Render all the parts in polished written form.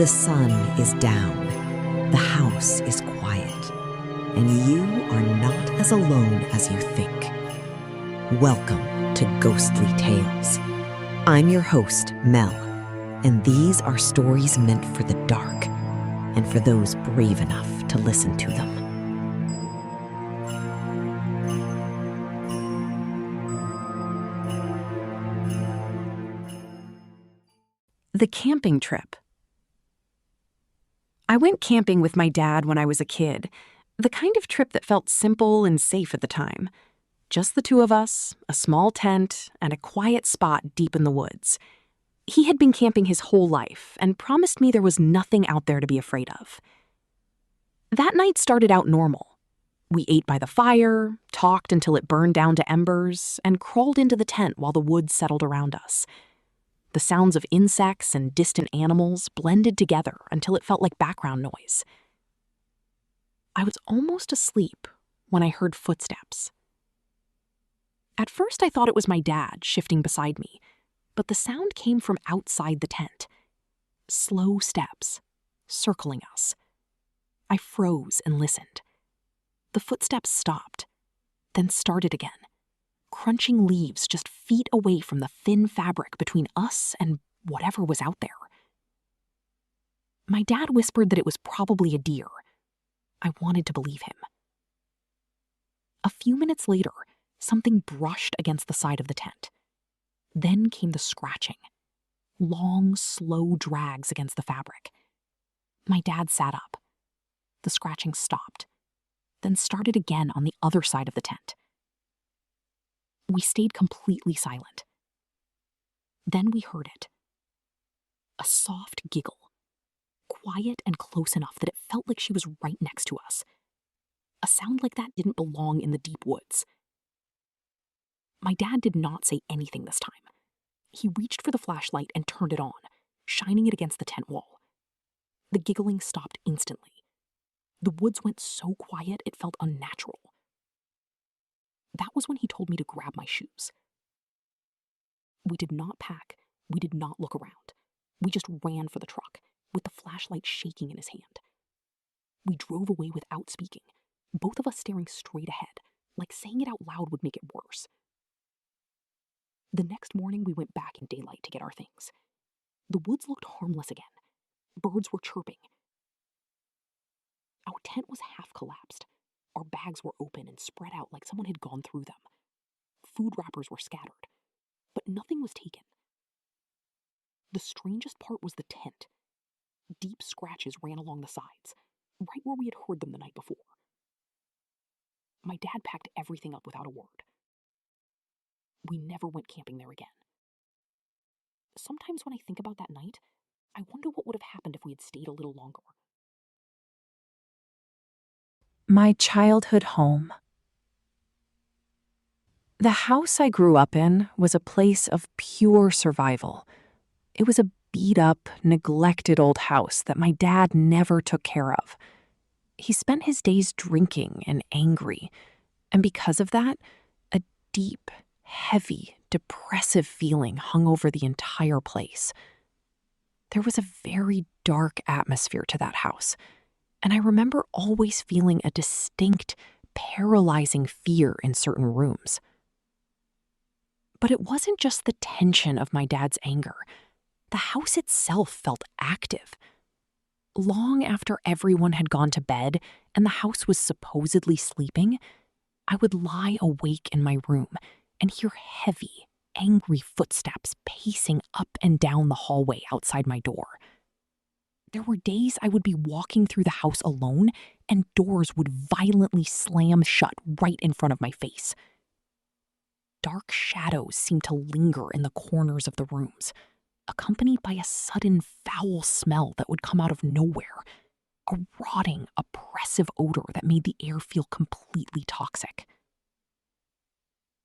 The sun is down, the house is quiet, and you are not as alone as you think. Welcome to Ghostly Tales. I'm your host, Mel, and these are stories meant for the dark and for those brave enough to listen to them. The camping trip. I went camping with my dad when I was a kid, the kind of trip that felt simple and safe at the time. Just the two of us, a small tent, and a quiet spot deep in the woods. He had been camping his whole life and promised me there was nothing out there to be afraid of. That night started out normal. We ate by the fire, talked until it burned down to embers, and crawled into the tent while the woods settled around us. The sounds of insects and distant animals blended together until it felt like background noise. I was almost asleep when I heard footsteps. At first, I thought it was my dad shifting beside me, but the sound came from outside the tent. Slow steps, circling us. I froze and listened. The footsteps stopped, then started again, crunching leaves just feet away from the thin fabric between us and whatever was out there. My dad whispered that it was probably a deer. I wanted to believe him. A few minutes later, something brushed against the side of the tent. Then came the scratching. Long, slow drags against the fabric. My dad sat up. The scratching stopped, then started again on the other side of the tent. We stayed completely silent. Then we heard it. A soft giggle, quiet and close enough that it felt like she was right next to us. A sound like that didn't belong in the deep woods. My dad did not say anything this time. He reached for the flashlight and turned it on, shining it against the tent wall. The giggling stopped instantly. The woods went so quiet it felt unnatural. That was when he told me to grab my shoes. We did not pack. We did not look around. We just ran for the truck, with the flashlight shaking in his hand. We drove away without speaking, both of us staring straight ahead, like saying it out loud would make it worse. The next morning, we went back in daylight to get our things. The woods looked harmless again. Birds were chirping. Our tent was half collapsed. Our bags were open and spread out like someone had gone through them. Food wrappers were scattered, but nothing was taken. The strangest part was the tent. Deep scratches ran along the sides, right where we had heard them the night before. My dad packed everything up without a word. We never went camping there again. Sometimes when I think about that night, I wonder what would have happened if we had stayed a little longer. My childhood home. The house I grew up in was a place of pure survival. It was a beat-up, neglected old house that my dad never took care of. He spent his days drinking and angry, and because of that, a deep, heavy, depressive feeling hung over the entire place. There was a very dark atmosphere to that house, and I remember always feeling a distinct, paralyzing fear in certain rooms. But it wasn't just the tension of my dad's anger. The house itself felt active. Long after everyone had gone to bed and the house was supposedly sleeping, I would lie awake in my room and hear heavy, angry footsteps pacing up and down the hallway outside my door. There were days I would be walking through the house alone and doors would violently slam shut right in front of my face. Dark shadows seemed to linger in the corners of the rooms, accompanied by a sudden foul smell that would come out of nowhere, a rotting, oppressive odor that made the air feel completely toxic.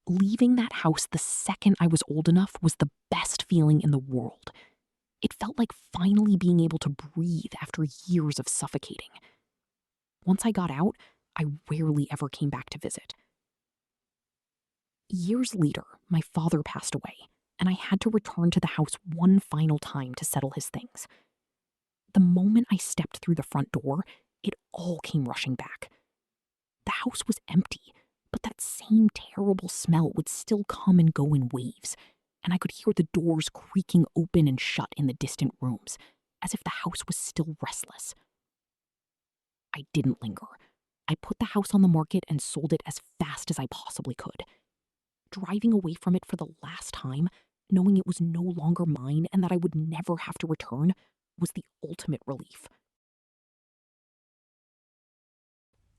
Leaving that house the second I was old enough was the best feeling in the world. It felt like finally being able to breathe after years of suffocating. Once I got out, I rarely ever came back to visit. Years later, my father passed away, and I had to return to the house one final time to settle his things. the moment I stepped through the front door, it all came rushing back. The house was empty, but that same terrible smell would still come and go in waves, and I could hear the doors creaking open and shut in the distant rooms, as if the house was still restless. I didn't linger. I put the house on the market and sold it as fast as I possibly could. Driving away from it for the last time, knowing it was no longer mine and that I would never have to return, was the ultimate relief.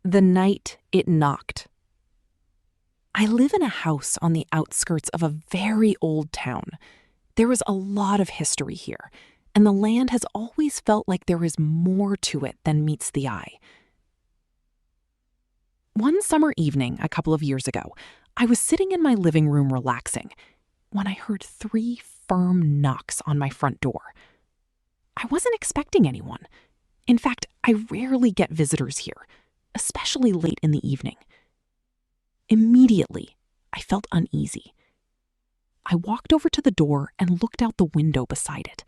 The night it knocked. I live in a house on the outskirts of a very old town. There is a lot of history here, and the land has always felt like there is more to it than meets the eye. One summer evening a couple of years ago, I was sitting in my living room relaxing when I heard 3 firm knocks on my front door. I wasn't expecting anyone. In fact, I rarely get visitors here, especially late in the evening. Immediately, I felt uneasy. I walked over to the door and looked out the window beside it.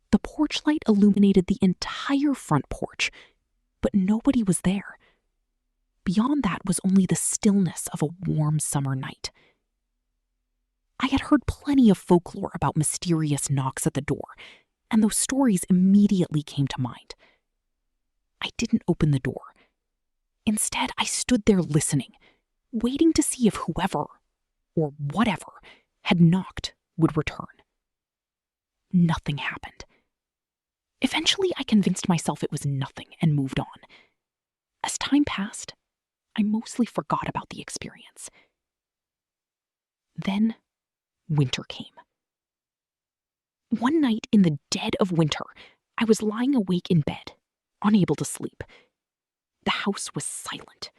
The porch light illuminated the entire front porch, but nobody was there. Beyond that was only the stillness of a warm summer night. I had heard plenty of folklore about mysterious knocks at the door, and those stories immediately came to mind. I didn't open the door. Instead, I stood there listening, waiting to see if whoever, or whatever, had knocked would return. Nothing happened. Eventually, I convinced myself it was nothing and moved on. As time passed, I mostly forgot about the experience. Then, winter came. One night in the dead of winter, I was lying awake in bed, unable to sleep. The house was silent.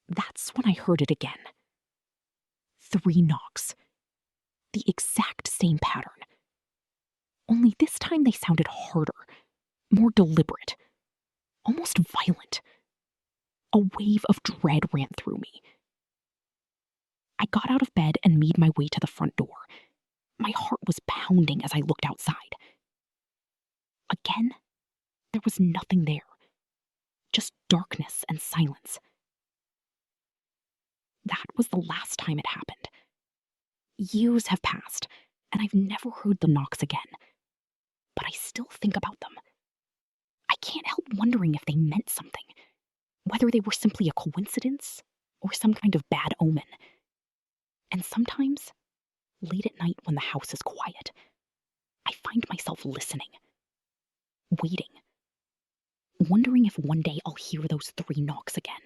That's when I heard it again. 3 knocks. The exact same pattern. Only this time they sounded harder, more deliberate, almost violent. A wave of dread ran through me. I got out of bed and made my way to the front door. My heart was pounding as I looked outside. Again, there was nothing there. Just darkness and silence. That was the last time it happened. Years have passed, and I've never heard the knocks again. But I still think about them. I can't help wondering if they meant something, whether they were simply a coincidence or some kind of bad omen. And sometimes, late at night when the house is quiet, I find myself listening, waiting, wondering if one day I'll hear those 3 knocks again.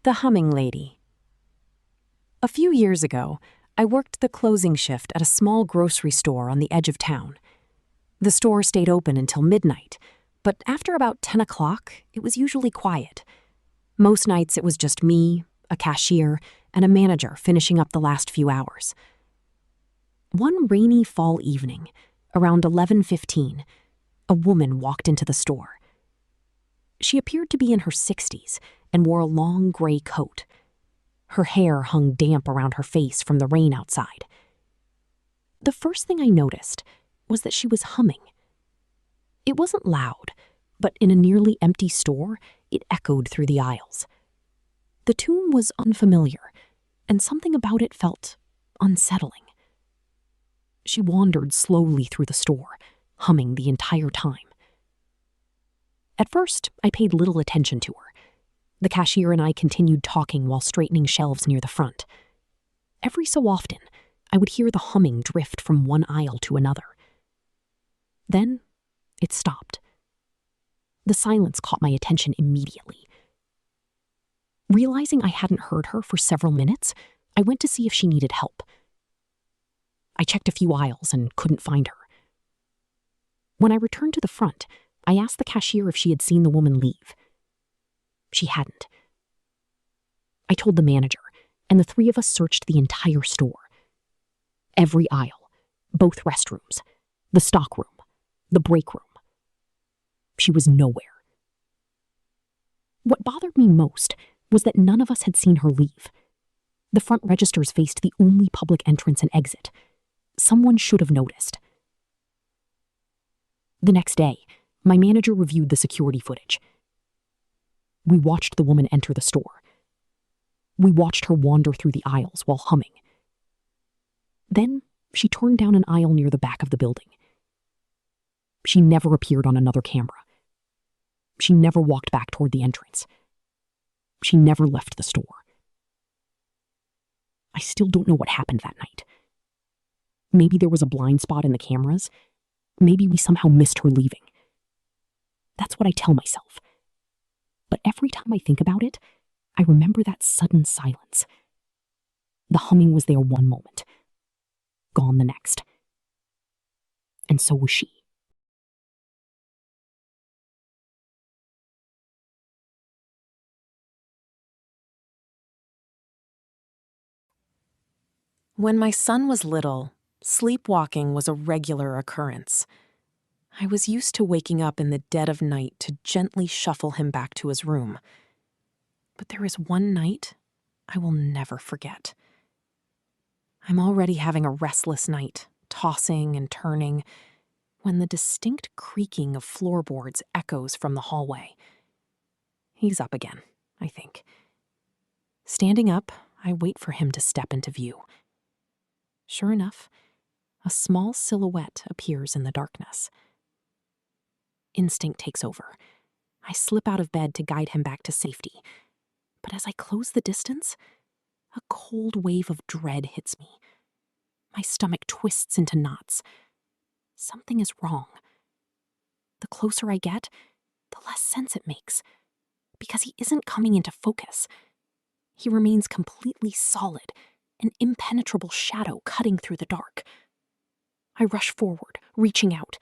The Humming Lady. A few years ago, I worked the closing shift at a small grocery store on the edge of town. The store stayed open until midnight, but after about 10 o'clock, it was usually quiet. Most nights it was just me, a cashier, and a manager finishing up the last few hours. One rainy fall evening, around 11:15, a woman walked into the store. She appeared to be in her 60s and wore a long gray coat. Her hair hung damp around her face from the rain outside. The first thing I noticed was that she was humming. It wasn't loud, but in a nearly empty store, it echoed through the aisles. The tune was unfamiliar, and something about it felt unsettling. She wandered slowly through the store, humming the entire time. At first, I paid little attention to her. The cashier and I continued talking while straightening shelves near the front. Every so often, I would hear the humming drift from one aisle to another. Then, it stopped. The silence caught my attention immediately. Realizing I hadn't heard her for several minutes, I went to see if she needed help. I checked a few aisles and couldn't find her. When I returned to the front, I asked the cashier if she had seen the woman leave. She hadn't. I told the manager, and the 3 of us searched the entire store. Every aisle, both restrooms, the stock room, the break room. She was nowhere. What bothered me most was that none of us had seen her leave. The front registers faced the only public entrance and exit. Someone should have noticed. The next day, my manager reviewed the security footage. We watched the woman enter the store. We watched her wander through the aisles while humming. Then she turned down an aisle near the back of the building. She never appeared on another camera. She never walked back toward the entrance. She never left the store. I still don't know what happened that night. Maybe there was a blind spot in the cameras. Maybe we somehow missed her leaving. That's what I tell myself. But every time I think about it, I remember that sudden silence. The humming was there one moment, gone the next. And so was she. When my son was little, sleepwalking was a regular occurrence. I was used to waking up in the dead of night to gently shuffle him back to his room. But there is one night I will never forget. I'm already having a restless night, tossing and turning, when the distinct creaking of floorboards echoes from the hallway. He's up again, I think. Standing up, I wait for him to step into view. Sure enough, a small silhouette appears in the darkness. Instinct takes over. I slip out of bed to guide him back to safety. But as I close the distance, a cold wave of dread hits me. My stomach twists into knots. Something is wrong. The closer I get, the less sense it makes. Because he isn't coming into focus. He remains completely solid, an impenetrable shadow cutting through the dark. I rush forward, reaching out,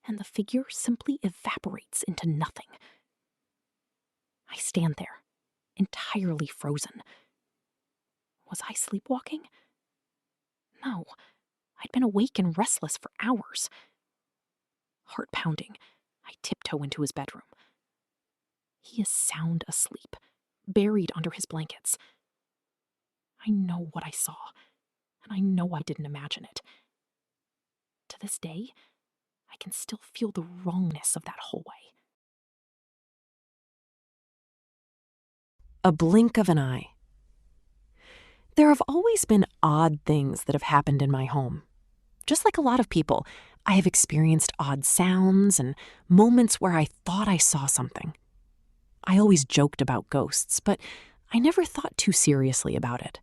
and the figure simply evaporates into nothing. I stand there, entirely frozen. Was I sleepwalking? No, I'd been awake and restless for hours. Heart pounding, I tiptoe into his bedroom. He is sound asleep, buried under his blankets. I know what I saw, and I know I didn't imagine it. To this day, I can still feel the wrongness of that hallway. A blink of an eye. There have always been odd things that have happened in my home. Just like a lot of people, I have experienced odd sounds and moments where I thought I saw something. I always joked about ghosts, but I never thought too seriously about it.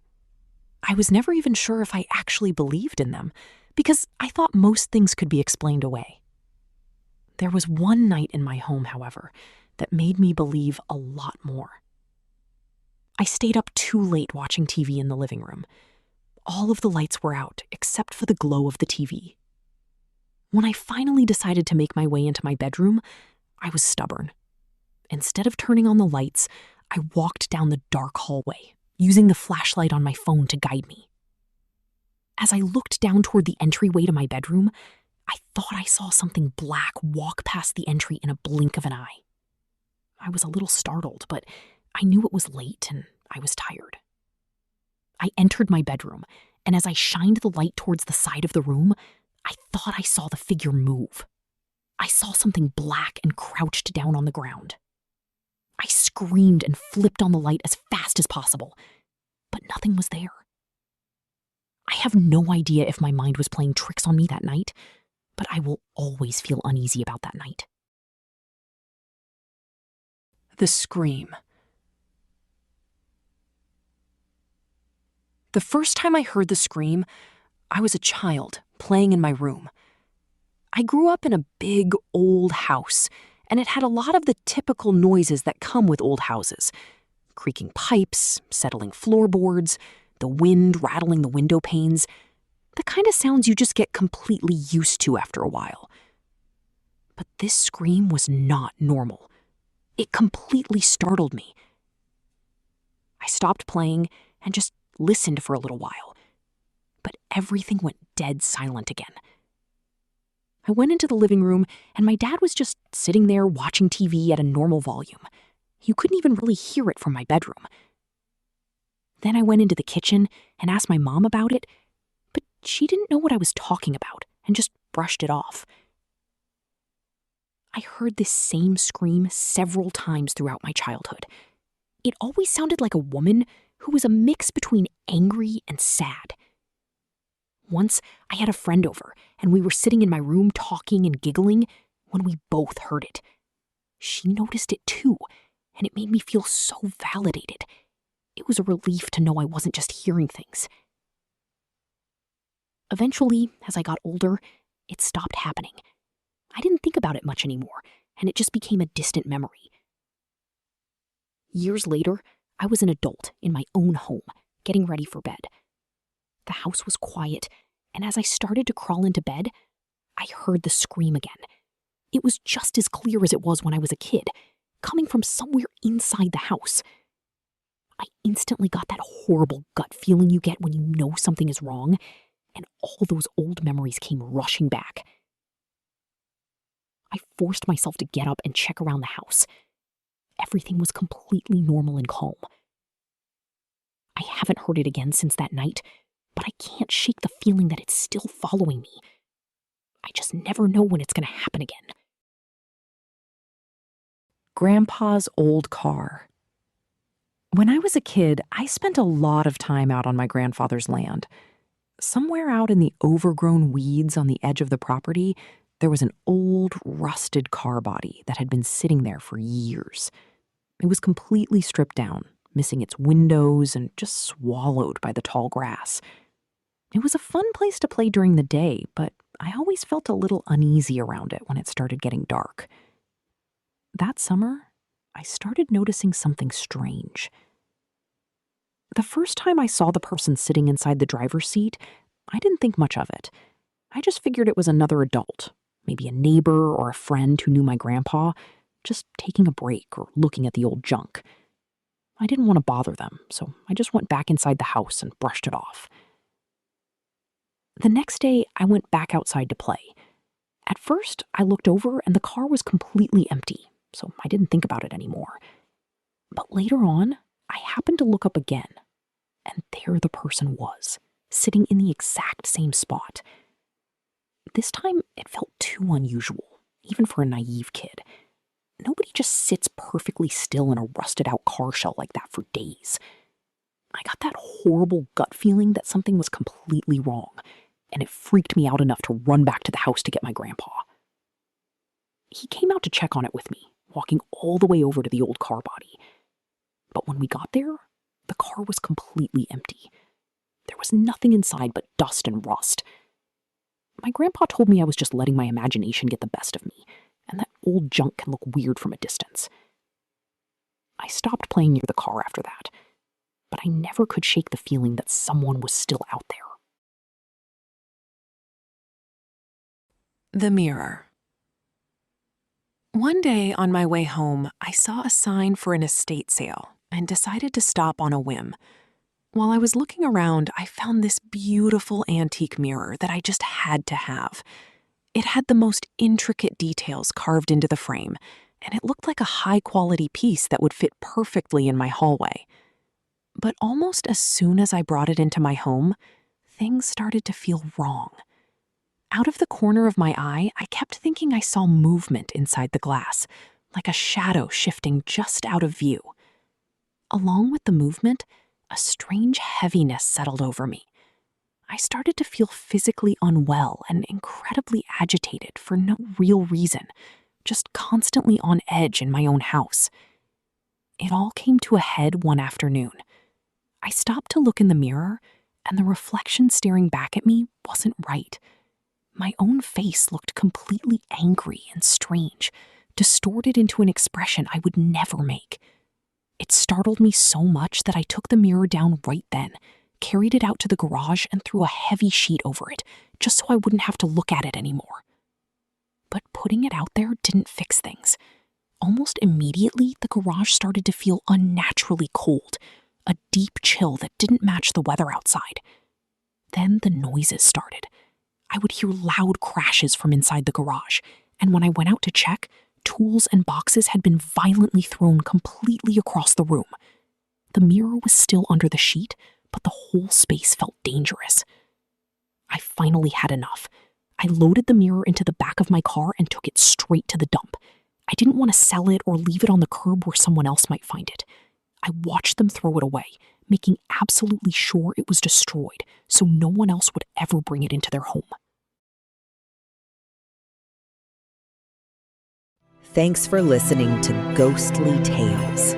I was never even sure if I actually believed in them, because I thought most things could be explained away. There was one night in my home, however, that made me believe a lot more. I stayed up too late watching TV in the living room. All of the lights were out, except for the glow of the TV. When I finally decided to make my way into my bedroom, I was stubborn. Instead of turning on the lights, I walked down the dark hallway, using the flashlight on my phone to guide me. As I looked down toward the entryway to my bedroom, I thought I saw something black walk past the entry in a blink of an eye. I was a little startled, but I knew it was late and I was tired. I entered my bedroom, and as I shined the light towards the side of the room, I thought I saw the figure move. I saw something black and crouched down on the ground. I screamed and flipped on the light as fast as possible, but nothing was there. I have no idea if my mind was playing tricks on me that night, but I will always feel uneasy about that night. The scream. The first time I heard the scream, I was a child playing in my room. I grew up in a big, old house, and it had a lot of the typical noises that come with old houses. Creaking pipes, settling floorboards, the wind rattling the window panes, the kind of sounds you just get completely used to after a while. But this scream was not normal. It completely startled me. I stopped playing and just listened for a little while, but everything went dead silent again. I went into the living room, and my dad was just sitting there watching TV at a normal volume. You couldn't even really hear it from my bedroom. Then I went into the kitchen and asked my mom about it, but she didn't know what I was talking about and just brushed it off. I heard this same scream several times throughout my childhood. It always sounded like a woman who was a mix between angry and sad. Once, I had a friend over, and we were sitting in my room talking and giggling when we both heard it. She noticed it too, and it made me feel so validated. It was a relief to know I wasn't just hearing things. Eventually, as I got older, it stopped happening. I didn't think about it much anymore, and it just became a distant memory. Years later, I was an adult in my own home, getting ready for bed. The house was quiet, and as I started to crawl into bed, I heard the scream again. It was just as clear as it was when I was a kid, coming from somewhere inside the house. I instantly got that horrible gut feeling you get when you know something is wrong, and all those old memories came rushing back. I forced myself to get up and check around the house. Everything was completely normal and calm. I haven't heard it again since that night, but I can't shake the feeling that it's still following me. I just never know when it's going to happen again. Grandpa's old car. When I was a kid, I spent a lot of time out on my grandfather's land. Somewhere out in the overgrown weeds on the edge of the property, there was an old, rusted car body that had been sitting there for years. It was completely stripped down, missing its windows and just swallowed by the tall grass. It was a fun place to play during the day, but I always felt a little uneasy around it when it started getting dark. That summer, I started noticing something strange. The first time I saw the person sitting inside the driver's seat, I didn't think much of it. I just figured it was another adult, maybe a neighbor or a friend who knew my grandpa, just taking a break or looking at the old junk. I didn't want to bother them, so I just went back inside the house and brushed it off. The next day, I went back outside to play. At first, I looked over and the car was completely empty, so I didn't think about it anymore. But later on, I happened to look up again, and there the person was, sitting in the exact same spot. This time, it felt too unusual, even for a naive kid. Nobody just sits perfectly still in a rusted-out car shell like that for days. I got that horrible gut feeling that something was completely wrong, and it freaked me out enough to run back to the house to get my grandpa. He came out to check on it with me, walking all the way over to the old car body. But when we got there, the car was completely empty. There was nothing inside but dust and rust. My grandpa told me I was just letting my imagination get the best of me, and that old junk can look weird from a distance. I stopped playing near the car after that, but I never could shake the feeling that someone was still out there. The mirror. One day on my way home, I saw a sign for an estate sale and decided to stop on a whim. While I was looking around, I found this beautiful antique mirror that I just had to have. It had the most intricate details carved into the frame, and it looked like a high-quality piece that would fit perfectly in my hallway. But almost as soon as I brought it into my home, things started to feel wrong. Out of the corner of my eye, I kept thinking I saw movement inside the glass, like a shadow shifting just out of view. Along with the movement, a strange heaviness settled over me. I started to feel physically unwell and incredibly agitated for no real reason, just constantly on edge in my own house. It all came to a head one afternoon. I stopped to look in the mirror, and the reflection staring back at me wasn't right. My own face looked completely angry and strange, distorted into an expression I would never make. It startled me so much that I took the mirror down right then, carried it out to the garage, and threw a heavy sheet over it, just so I wouldn't have to look at it anymore. But putting it out there didn't fix things. Almost immediately, the garage started to feel unnaturally cold, a deep chill that didn't match the weather outside. Then the noises started. I would hear loud crashes from inside the garage, and when I went out to check, tools and boxes had been violently thrown completely across the room. The mirror was still under the sheet, but the whole space felt dangerous. I finally had enough. I loaded the mirror into the back of my car and took it straight to the dump. I didn't want to sell it or leave it on the curb where someone else might find it. I watched them throw it away, making absolutely sure it was destroyed so no one else would ever bring it into their home. Thanks for listening to Ghostly Tales.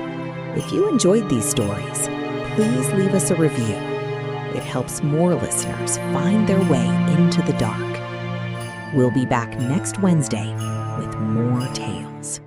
If you enjoyed these stories, please leave us a review. It helps more listeners find their way into the dark. We'll be back next Wednesday with more tales.